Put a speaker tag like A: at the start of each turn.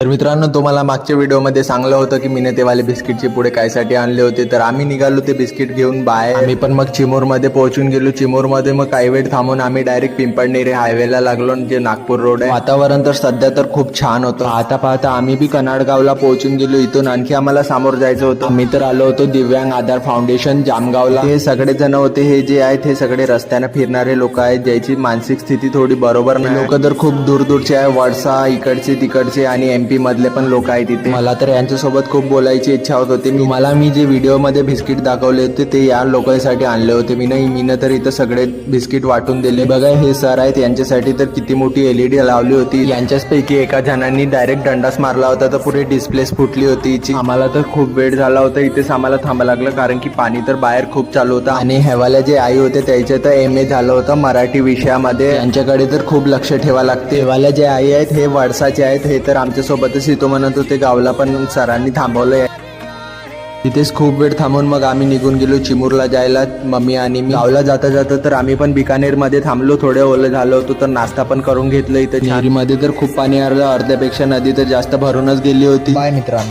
A: तर मित्रांनो, तुम्हाला मागच्या व्हिडिओमध्ये सांगलं होतं की मीने ते वाले बिस्किटचे पुढे कायसाठी आणले होते. तर आम्ही निघालो ते बिस्किट घेऊन बाहेर. आम्ही पण मग चिमूरमध्ये पोहोचून गेलो. चिमूरमध्ये मग काही वेळ थांबून आम्ही डायरेक्ट पिंपळनेरी हायवेला लागलो, जे नागपूर रोड आहे. वातावरण तर सध्या तर खूप छान होतं. पाहता आम्ही बी कनाडगावला पोहोचून गेलो. इथून आणखी आम्हाला समोर जायचं होतं. आम्ही तर आलो होतो दिव्यांग आधार फाउंडेशन जामगावला. हे सगळे जण होते, हे जे आहेत हे सगळे रस्त्याने फिरणारे लोक आहेत, ज्याची मानसिक स्थिती थोडी बरोबर नाही. लोक तर खूप दूरचे आहे, वडसा इकडचे तिकडचे आणि MP मधले पण लोक आहेत इथे. मला तर यांच्यासोबत खूप बोलायची इच्छा होत होती. मी जे व्हिडिओ मध्ये बिस्किट दाखवले होते ते या लोकांसाठी आणले होते. मीनं तर इथं सगळे बिस्किट वाटून दिले. बघा, हे सर आहेत, यांच्यासाठी तर किती मोठी LED लावली होती. यांच्याचपैकी एका जणांनी डायरेक्ट दंडास मारला होता, तर पुढे डिस्प्लेस फुटली होती हिची. आम्हाला तर खूप वेळ झाला होता इथेच आम्हाला थांबायला लागलं, कारण की पाणी तर बाहेर खूप चालू होतं. आणि हेवाल्या जे आई होते त्याचे तर MA झालं होतं मराठी विषयामध्ये. यांच्याकडे तर खूप लक्ष ठेवा लागते. हेवाल्या जे आई आहेत हे वडसाचे आहेत. हे तर आमच्यासोबतच येतो म्हणत होते गावला, पण सरांनी थांबवलंय. तिथेच खूप वेळ थांबून मग आम्ही निघून गेलो चिमूरला जायला, मम्मी आणि मी. गावला जाता तर आम्ही पण बिकानेरमध्ये थांबलो. थोडे ओले झालो होतो तर नाश्ता पण करून घेतलं. इथं मध्ये तर खूप पाणी आलं, अर्ध्यापेक्षा नदी तर जास्त भरूनच गेली होती. बाय मित्रांनो.